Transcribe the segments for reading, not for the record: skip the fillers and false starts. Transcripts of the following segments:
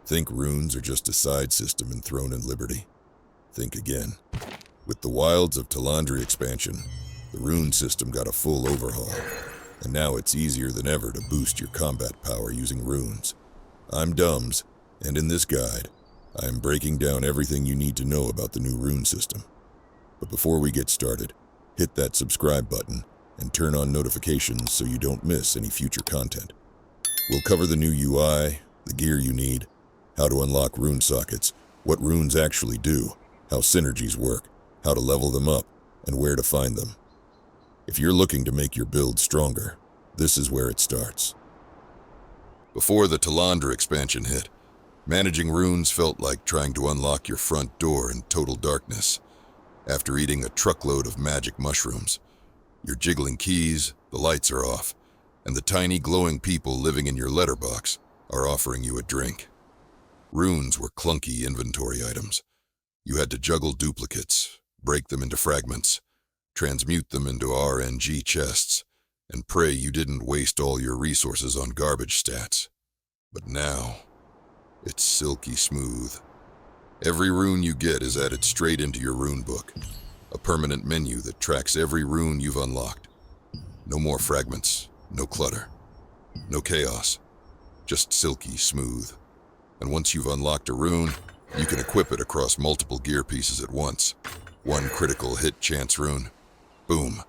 Think runes are just a side system in Throne and Liberty. Think again. With the Wilds of Talandre expansion, the rune system got a full overhaul, and now it's easier than ever to boost your combat power using runes. I'm Dumbs, and in this guide, I am breaking down everything you need to know about the new rune system. But before we get started, hit that subscribe button and turn on notifications so you don't miss any future content. We'll cover the new UI, the gear you need, how to unlock rune sockets, what runes actually do, how synergies work, how to level them up, and where to find them. If you're looking to make your build stronger, this is where it starts. Before the Talandre expansion hit, managing runes felt like trying to unlock your front door in total darkness. After eating a truckload of magic mushrooms, you're jiggling keys, the lights are off, and the tiny glowing people living in your letterbox are offering you a drink. Runes were clunky inventory items. You had to juggle duplicates, break them into fragments, transmute them into RNG chests, and pray you didn't waste all your resources on garbage stats. But now, it's silky smooth. Every rune you get is added straight into your Rune Book, a permanent menu that tracks every rune you've unlocked. No more fragments, no clutter, no chaos, just silky smooth. And once you've unlocked a rune, you can equip it across multiple gear pieces at once. One critical hit chance rune. Boom.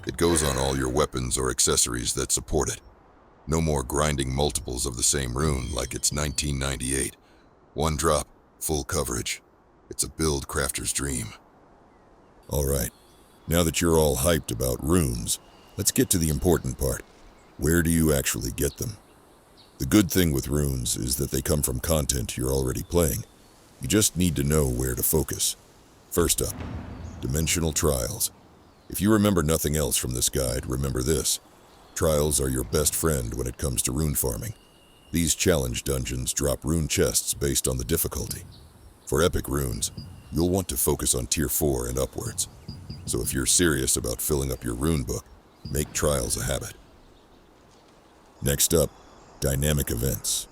It goes on all your weapons or accessories that support it. No more grinding multiples of the same rune like it's 1998. One drop, full coverage. It's a build crafter's dream. Alright, now that you're all hyped about runes, let's get to the important part. Where do you actually get them? The good thing with runes is that they come from content you're already playing. You just need to know where to focus. First up, dimensional trials. If you remember nothing else from this guide, remember this. Trials are your best friend when it comes to rune farming. These challenge dungeons drop rune chests based on the difficulty. For epic runes, you'll want to focus on tier 4 and upwards. So if you're serious about filling up your Rune Book, make trials a habit. Next up, dynamic events.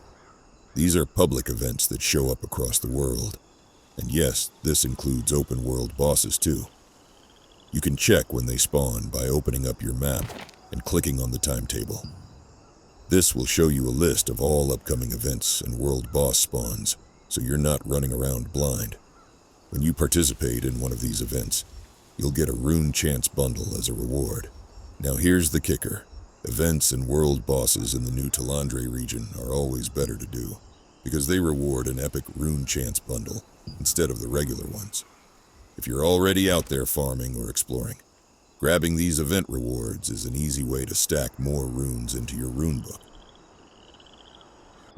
These are public events that show up across the world. And yes, this includes open world bosses too. You can check when they spawn by opening up your map and clicking on the timetable. This will show you a list of all upcoming events and world boss spawns, so you're not running around blind. When you participate in one of these events, you'll get a rune chance bundle as a reward. Now here's the kicker. Events and world bosses in the new Talandre region are always better to do, because they reward an epic rune chance bundle instead of the regular ones. If you're already out there farming or exploring, grabbing these event rewards is an easy way to stack more runes into your Rune Book.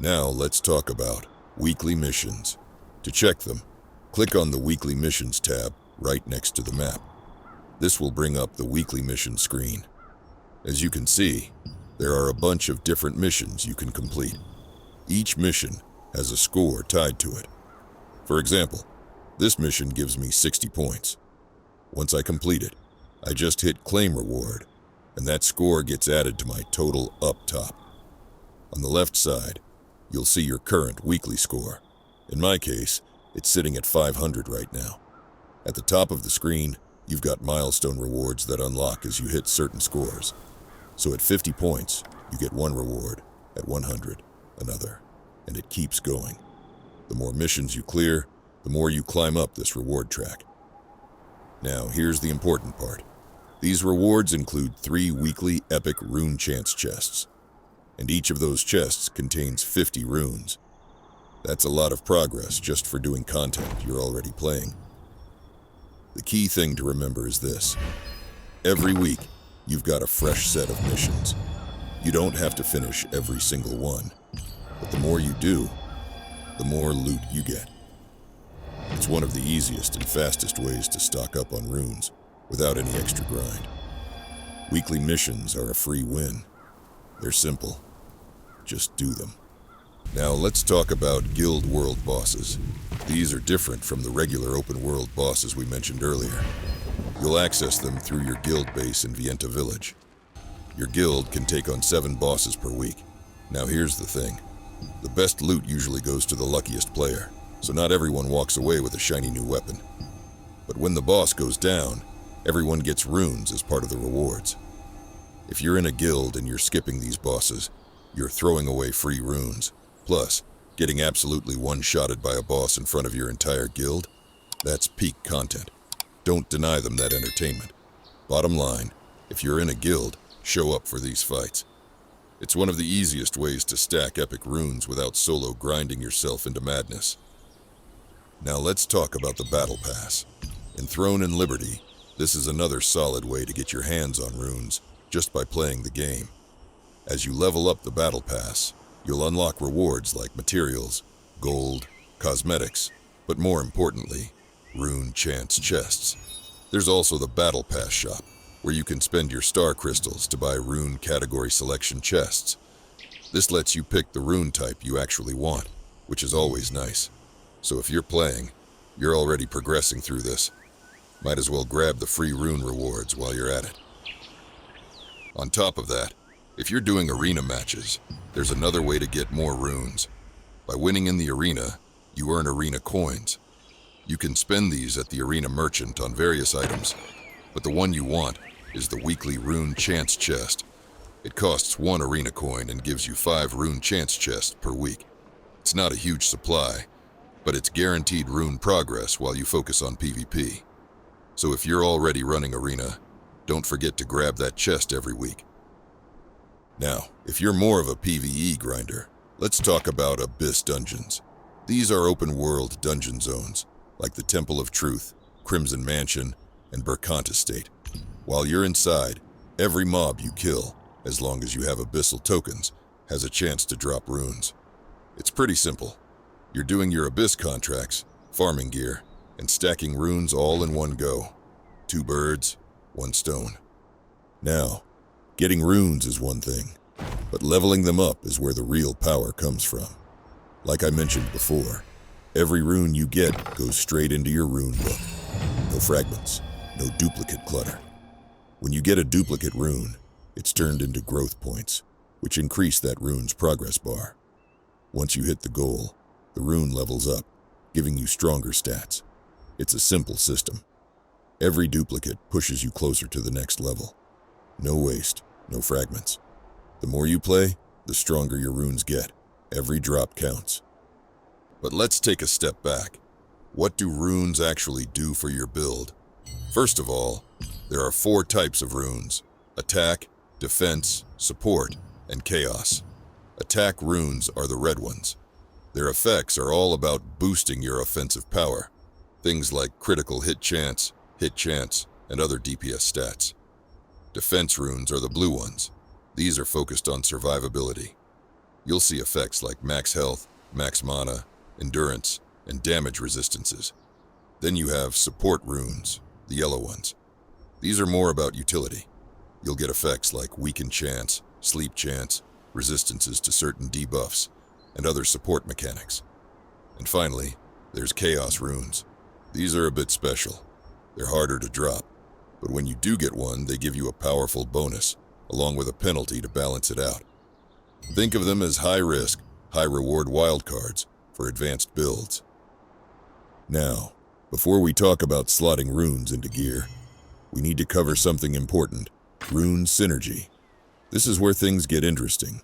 Now let's talk about weekly missions. To check them, click on the Weekly Missions tab right next to the map. This will bring up the weekly mission screen. As you can see, there are a bunch of different missions you can complete. Each mission has a score tied to it. For example, this mission gives me 60 points. Once I complete it, I just hit Claim Reward, and that score gets added to my total up top. On the left side, you'll see your current weekly score. In my case, it's sitting at 500 right now. At the top of the screen, you've got milestone rewards that unlock as you hit certain scores. So at 50 points, you get one reward, at 100, another, and it keeps going. The more missions you clear, the more you climb up this reward track. Now, here's the important part. These rewards include 3 weekly epic rune chance chests, and each of those chests contains 50 runes. That's a lot of progress just for doing content you're already playing. The key thing to remember is this. Every week, you've got a fresh set of missions. You don't have to finish every single one, but the more you do, the more loot you get. It's one of the easiest and fastest ways to stock up on runes without any extra grind. Weekly missions are a free win. They're simple. Just do them. Now let's talk about Guild World bosses. These are different from the regular open world bosses we mentioned earlier. You'll access them through your guild base in Vienta Village. Your guild can take on 7 bosses per week. Now here's the thing. The best loot usually goes to the luckiest player, so not everyone walks away with a shiny new weapon. But when the boss goes down, everyone gets runes as part of the rewards. If you're in a guild and you're skipping these bosses, you're throwing away free runes. Plus, getting absolutely one-shotted by a boss in front of your entire guild, that's peak content. Don't deny them that entertainment. Bottom line, if you're in a guild, show up for these fights. It's one of the easiest ways to stack epic runes without solo grinding yourself into madness. Now let's talk about the Battle Pass. In Throne and Liberty, this is another solid way to get your hands on runes just by playing the game. As you level up the Battle Pass, you'll unlock rewards like materials, gold, cosmetics, but more importantly, rune chance chests. There's also the Battle Pass shop, where you can spend your star crystals to buy rune category selection chests. This lets you pick the rune type you actually want, which is always nice. So if you're playing, you're already progressing through this. Might as well grab the free rune rewards while you're at it. On top of that, if you're doing arena matches, there's another way to get more runes. By winning in the arena, you earn arena coins. You can spend these at the arena merchant on various items, but the one you want is the weekly rune chance chest. It costs 1 arena coin and gives you 5 rune chance chests per week. It's not a huge supply, but it's guaranteed rune progress while you focus on PvP. So if you're already running arena, don't forget to grab that chest every week. Now, if you're more of a PvE grinder, let's talk about Abyss dungeons. These are open-world dungeon zones, like the Temple of Truth, Crimson Mansion, and Burkant Estate. While you're inside, every mob you kill, as long as you have abyssal tokens, has a chance to drop runes. It's pretty simple. You're doing your Abyss contracts, farming gear, and stacking runes all in one go. 2 birds, 1 stone. Now, getting runes is one thing, but leveling them up is where the real power comes from. Like I mentioned before, every rune you get goes straight into your Rune Book. No fragments, no duplicate clutter. When you get a duplicate rune, it's turned into growth points, which increase that rune's progress bar. Once you hit the goal, the rune levels up, giving you stronger stats. It's a simple system. Every duplicate pushes you closer to the next level. No waste, no fragments. The more you play, the stronger your runes get. Every drop counts. But let's take a step back. What do runes actually do for your build? First of all, there are 4 types of runes: attack, defense, support, and chaos. Attack runes are the red ones. Their effects are all about boosting your offensive power. Things like critical hit chance, and other DPS stats. Defense runes are the blue ones. These are focused on survivability. You'll see effects like max health, max mana, endurance, and damage resistances. Then you have support runes, the yellow ones. These are more about utility. You'll get effects like weaken chance, sleep chance, resistances to certain debuffs, and other support mechanics. And finally, there's chaos runes. These are a bit special. They're harder to drop, but when you do get one, they give you a powerful bonus, along with a penalty to balance it out. Think of them as high-risk, high-reward wildcards for advanced builds. Now, before we talk about slotting runes into gear, we need to cover something important: rune synergy. This is where things get interesting.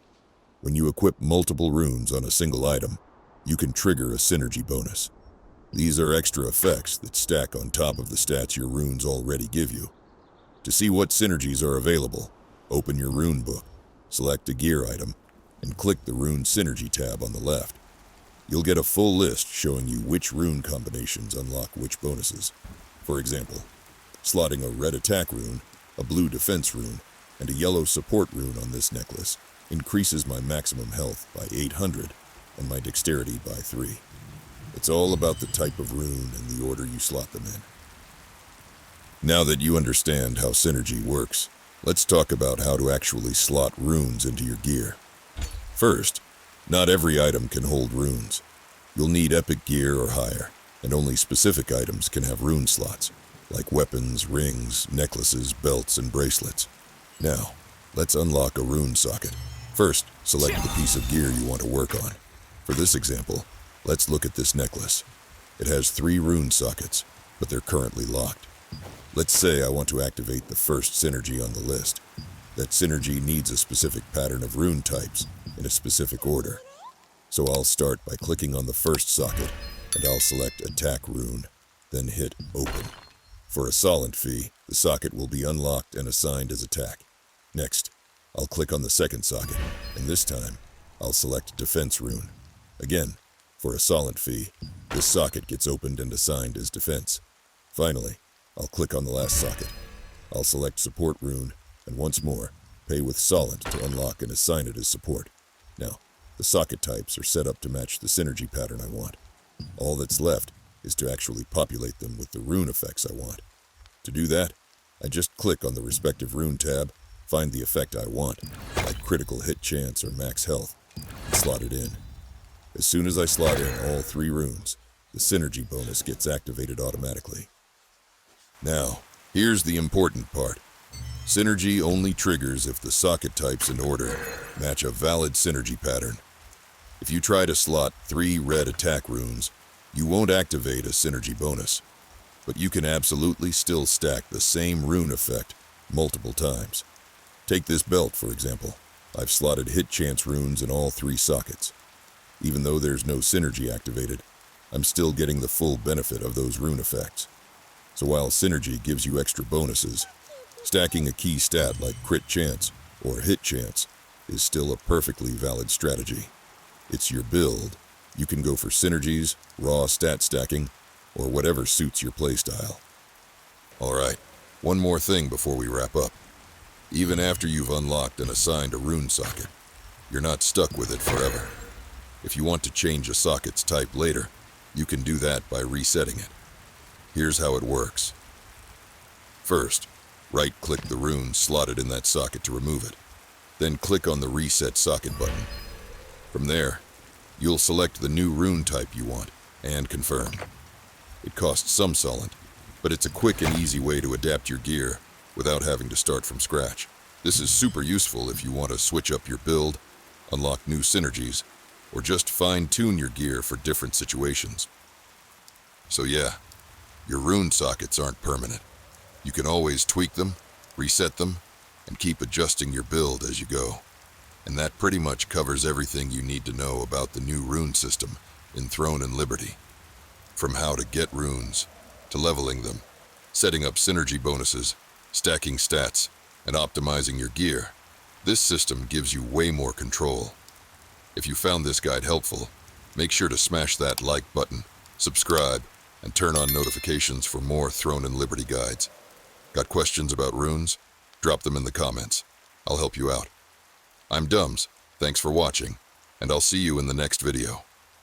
When you equip multiple runes on a single item, you can trigger a synergy bonus. These are extra effects that stack on top of the stats your runes already give you. To see what synergies are available, open your Rune Book, select a gear item, and click the Rune Synergy tab on the left. You'll get a full list showing you which rune combinations unlock which bonuses. For example, slotting a red attack rune, a blue defense rune, and a yellow support rune on this necklace increases my maximum health by 800 and my dexterity by 3. It's all about the type of rune and the order you slot them in. Now that you understand how synergy works, let's talk about how to actually slot runes into your gear. First, not every item can hold runes. You'll need epic gear or higher, and only specific items can have rune slots, like weapons, rings, necklaces, belts, and bracelets. Now, let's unlock a rune socket. First, select the piece of gear you want to work on. For this example, let's look at this necklace. It has 3 rune sockets, but they're currently locked. Let's say I want to activate the first synergy on the list. That synergy needs a specific pattern of rune types in a specific order. So I'll start by clicking on the first socket, and I'll select Attack Rune, then hit Open. For a solent fee, the socket will be unlocked and assigned as Attack. Next, I'll click on the second socket, and this time, I'll select Defense Rune. Again, for a solent fee, this socket gets opened and assigned as Defense. Finally, I'll click on the last socket. I'll select Support Rune, and once more, pay with Solent to unlock and assign it as Support. Now, the socket types are set up to match the synergy pattern I want. All that's left is to actually populate them with the rune effects I want. To do that, I just click on the respective rune tab, find the effect I want, like critical hit chance or max health, and slot it in. As soon as I slot in all 3 runes, the synergy bonus gets activated automatically. Now, here's the important part. Synergy only triggers if the socket types and order match a valid synergy pattern. If you try to slot 3 red attack runes, you won't activate a synergy bonus, but you can absolutely still stack the same rune effect multiple times. Take this belt, for example. I've slotted hit chance runes in all 3 sockets. Even though there's no synergy activated, I'm still getting the full benefit of those rune effects. So while synergy gives you extra bonuses, stacking a key stat like crit chance or hit chance is still a perfectly valid strategy. It's your build. You can go for synergies, raw stat stacking, or whatever suits your playstyle. Alright, one more thing before we wrap up. Even after you've unlocked and assigned a rune socket, you're not stuck with it forever. If you want to change a socket's type later, you can do that by resetting it. Here's how it works. First, right-click the rune slotted in that socket to remove it. Then click on the Reset Socket button. From there, you'll select the new rune type you want and confirm. It costs some solent, but it's a quick and easy way to adapt your gear without having to start from scratch. This is super useful if you want to switch up your build, unlock new synergies, or just fine-tune your gear for different situations. So yeah, your rune sockets aren't permanent. You can always tweak them, reset them, and keep adjusting your build as you go. And that pretty much covers everything you need to know about the new rune system in Throne and Liberty. From how to get runes, to leveling them, setting up synergy bonuses, stacking stats, and optimizing your gear, this system gives you way more control. If you found this guide helpful, make sure to smash that like button, subscribe, and turn on notifications for more Throne and Liberty guides. Got questions about runes? Drop them in the comments. I'll help you out. I'm Dums, thanks for watching, and I'll see you in the next video.